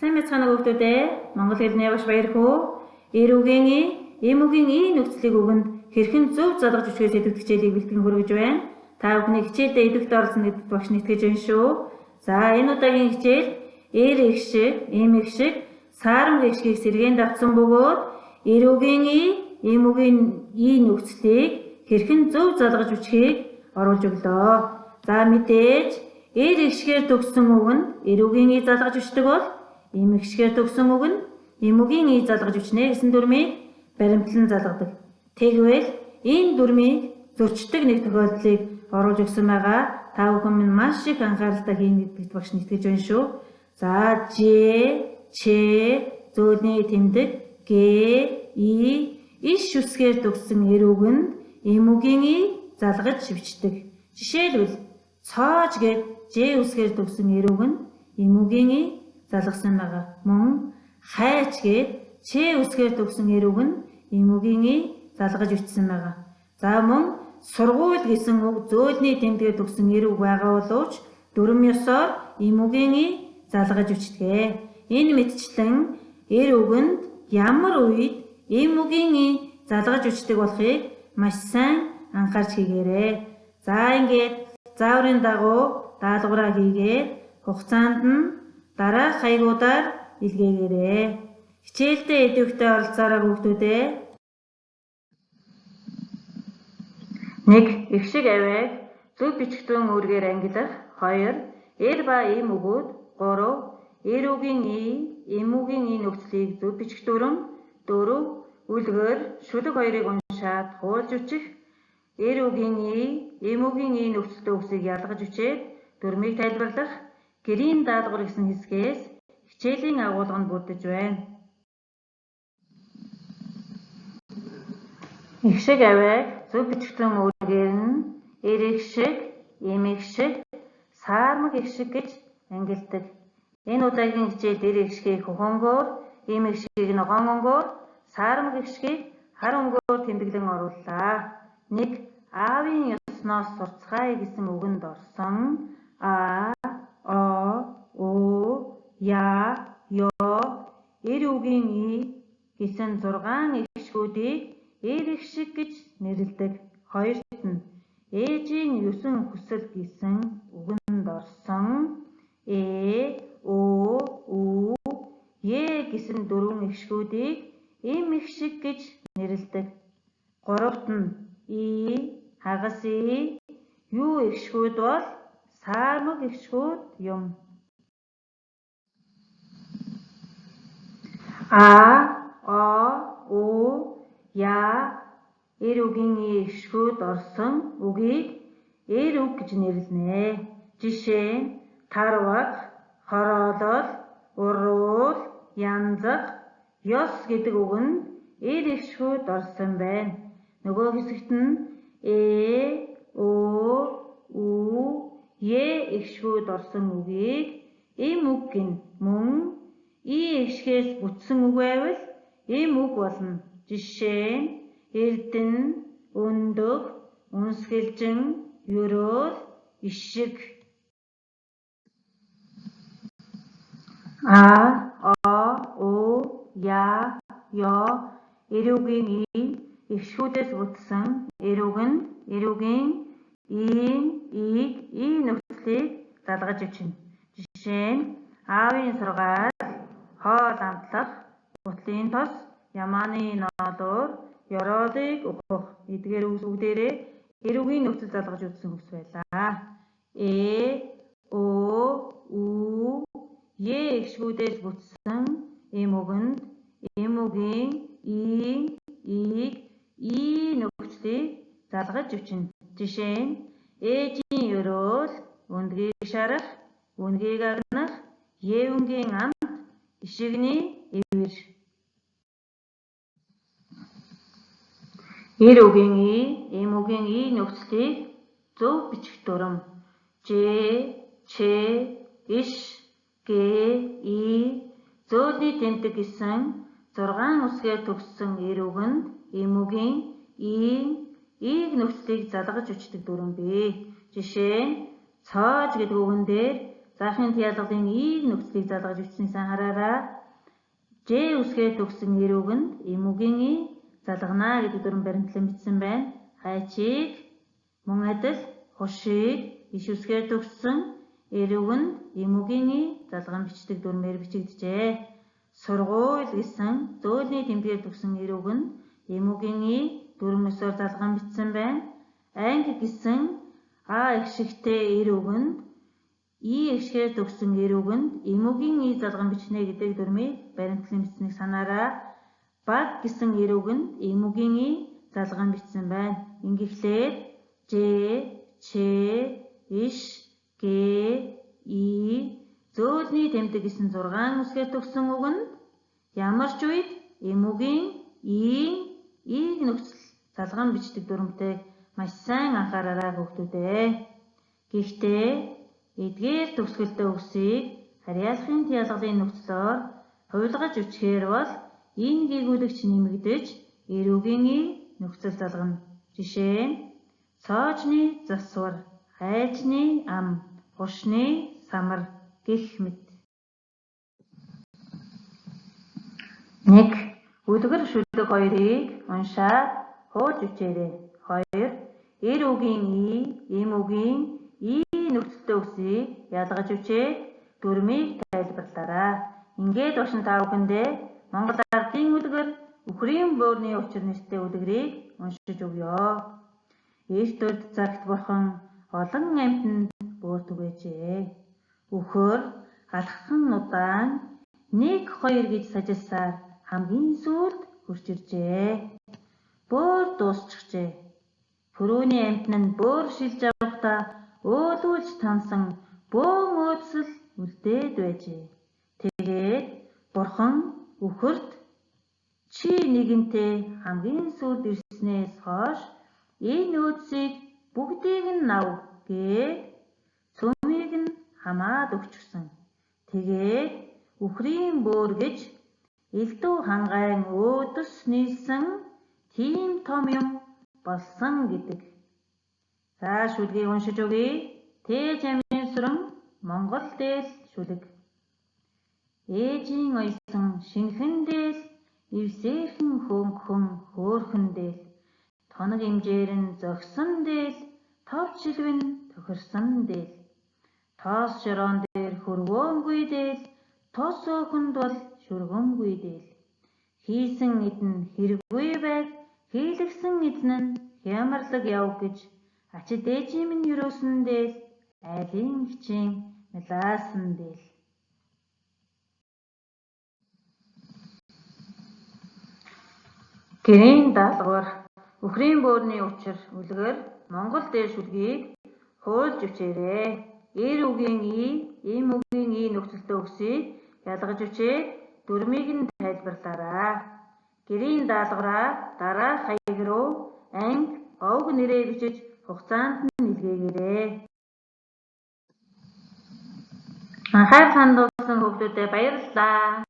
Сайн мэцгаана хүүхдүүд ээ. Монгол хэлний явж баярхуу. Эр үгийн и, эм үгийн и нөхцөлийг өгөнд хэрхэн зөв залгаж үчгээс идэвх хичээлийг бэлтгэн хүргэж байна. Та бүхний хичээлдээ идэвхтэй орсон гэдэгт багш нэтгэж байна шүү. За энэ удаагийн хичээл эр их шиг, эм их шиг, саармаг их шигийг сэргээнд авсан бөгөөд эр үгийн и, эм үгийн и нөхцөлийг хэрхэн зөв залгаж үчгийг оруулж өглөө. За мэдээж эр их шигээр төгссөн үг нь эр үгийн и залгаж үчдэг бол эм их шигээр төгссөн үг нь эм үгийн и залгаж үчнэ гэсэн дүрмийг баримтлан залгадаг. Тэгвэл энэ дүрмийг зөрчдөг нэг тохиолдлыг оруулж өгсөн байгаа. Та бүхэн минь маш их анхааралтай хийн гэдэгт багш нэтгэж байна шүү. За ж, ч, зөөлний тэмдэг, г, и, иш үсгээр төгссөн эр үг нь эм үгийн и залгаж бичдэг. Жишээлбэл цоож гээд ж үсгээр төгссөн эр үг нь эм үгийн и залгасан байгаа. Мөн хайч гээд ч үсгээр төгссөн эр үг нь эм үгийн и залгаж бичсэн байгаа. За мөн сургууль гэсэн үг зөөлний тэмдгээр төгссөн эр үг байгаа боловч дүрм ёсоор эм үгийн и залгаж бичдэг. Энэ мэтчлэн эр үгэнд ямар үед эм үгийн и залгаж бичдэг болохыг маш сайн анхаарч хийгээрэй. За ингээд зааврын дагуу даалгавраа хийгээд хугацаанд нь дараах хаягуудаар илгээгээрэй. Хичээлдээ идэвхтэй оролцоорой хүүхдүүдээ. 1. Их шиг авиаг зөв бичгтэн үүргээр ангилах. 2. Эр ба эм үгүүд. 3. Эр үгийн и, эм үгийн и нөхцөлийг зөв бичих дүрм. 4. Үлгэр шүлэг хоёрыг уншаад хуулж үчих. Эр үгийн и, эм үгийн и нөхцөлтэй үгсийг ялгаж үчээд дүрмийг тайлбарлах. Гэрийн даалгавар гэсэн хэсгээс хичээлийн агуулганд бүрдэж байна. Их шиг авиаг зөв бичгтэн үүргээр нь эр их шиг, эм их шиг, саармаг их шиг гэж ангилдаг. Энэ удаагийн хичээлд эр их шигийг хөхөнгөөр, эм их шигийг ногоон öngөөр, саармаг их шигийг хар öngөөр тэмдэглэн орууллаа. 1. Аавын ёсноос сурцгаая гэсэн үгэнд орсон а, о, у, я, ё, эр үгийн и гэсэн 6 их шгүүдийг эр их шиг гэж нэрлэдэг. 2-т нь ээжийн 9 хүсэл гэсэн үгэнд орсон у, у, е гэсэн 4 их шгүүдийг эм их шиг гэж нэрлэдэг. 3-т нь и, хагас и, ю их шгүүд бол саармаг их шгүүд юм. А, о, у, я, эр үгийн и их шгүүд орсон үгийг эр үг гэж нэрлэнэ. Жишээ нь тарваг, хороолол, уруул, янзах, ёс гэдэг үг нь эр их шгүүд орсон байна. Нөгөө хэсэгт нь у, е их шгүүд орсон үгийг эм үг гин. Мөн и их шгээс бүтсэн үг байвал эм үг болно. Жишээ нь эрдэн, өндөг, үнсгэлжин, ерөөл, ишиг. А, о, у, я, ё, эр үгийн и их шгүүдээс бүтсэн эр үг нь эр үгийн ийн, ийг, и нөхцөлийг залгаж бичнэ. Жишээ нь аавын сургаал, хоол амтлах, гутлын тос, ямааны ноолуур, ёроолыг ухах эдгээр үгсүүдээрээ эр үгийн нөхцөл залгаж үзсэн үгс байлаа. У, е их шгүүдээс бүтсэн эм үгэнд эм үгийн ийн, ийг, и нөхцөлийг залгаж бичнэ. Жишээ нь ээжийн ерөөл, өндгийг шарах, үнгийг агнах, ээвнгийн амт, ишигний эвэр. Эр үгийн и, эм үгийн и нөхцөлийг зөв бичих дүрм. Ж, ч, иш, г, и, зөөлний тэмдэг гэсэн 6 үсгээр төгссөн эр үгэнд эм үгийн ийн, ийг нөхцөлийг залгаж бичдэг дүрм бий. Жишээ нь цоож гэдэг үгэн дээр Заахын ялгалын И нөхцөлийг залгаж бичсэнийсэн хараараа. Ж үсгээр төгсөн эр үгэнд эм үгийн И залгана гэдэг дүрэн баримтлан бичсэн байна. Хайчийг мөн адил хушийг иш үсгээр төгссөн эр үгэнд эм үгийн И залган бичдэг дүрмээр бичигджээ. Сургууль гэсэн зөөлний тэмдгээр төгсөн эр үгэнд эм үгийн И дүрм өсөөр залган бичсэн байна. Анги гэсэн А ихшигтэй эр үгэнд И ихшгээр төгсөн эр үгэнд эм үгийн И залган бичнэ гэдэг дүрмийг баримтлан бичсэнийг санаараа. Баг гэсэн эр үгэнд эм үгийн И залган бичсэн байна. Ингэхлээр Ж, Ч, Иш, Г, И зөөлний тэмдэг гэсэн 6 үсгээр төгсөн үгэнд ямар ч үед эм үгийн Ийг нөхцөл залган бичдэг дүрмтэйг маш сайн анхаараарай хүүхдүүдээ. Гэхдээ эдгээр төгсгөлтэй үгсийг харьяалахын ялгалын нөхцлөөр хувилгаж үчгээр бол энэ гэгүүлэгч нэмэгдэж эр үгийн И нөхцөл залгана. Жишээ нь цоожны засвар, хайжны ам, хушны самар гэх мэт. 1. Үлгэр шүлэг 2-ыг уншаад хуулж үчээрэй. 2. Эр үгийн И, эм үгийн И нөхцөлтэй үгсийг ялгаж үчээд дүрмийг тайлбарлаарай. Ингээд багш та бүхэндээ Монгол ардын үлгэр үхрийн буурны учир нэртэй үлгэрийг уншиж өгье. Эрт урд цагт бурхан олон амьтанд бөөр түгээжээ. Үхэр алхах удаан 1, 2 гэж сажилсаар хамгийн сүүлд хурж иржээ. Бөөр дуусчихжээ. Түрүүний амьтан нь бөөр шилж авахдаа өөлүүлж тансан бөөн өөдсөл үлдээд байжээ. Тэгээд бурхан үхэрт чи нэгэнтээ хамгийн сүүлд ирснээс хойш энэ өөдсийг бүгдийг нь ав гээд цөмийг нь хамаад өгчихсөн. Тэгээд үхрийн бөөр гэж элдв хангайн өөдөс нийлсэн тийм том юм болсон гэдэг. За шүлгийг уншиж өгье. Тээж амийн сүрэн Монгол дээл шүлэг. Ээжийн ойсон шинхэн дээл эвсээрхэн хөнгөн хөөхөн дээл. Тоног имжээр нь зогсон дээл товч шилвэн тохирсон дээл. Тоос шороон дээр хөрвөөнгүй дээл тос өөхөнд бол шүргэнгүй дээл. Хийсэн эдэн хэрэггүй байг хийлгсэн эдэн нь хямарлаг яв гэж ачид ээжийн минь юрөөсөн дээл айлын хичээн мэлаасан дээл. Гэрийн даалгавар үхрийн буурны учир үлгэр Монгол дээл шүлгийг хуулж үчээрэй. Эр үгийн И, эм үгийн И нөхцөлтэй үгсийг ялгаж үчээд дүрмийг нь тайлбарлаарай. Гэрийн даалгавраа дараах хаяг руу анги, овг нэрээ бичиж хугацаанд нь илгээгээрэй. Анхаарал хандуулсан хүүхдүүдэд баярлалаа.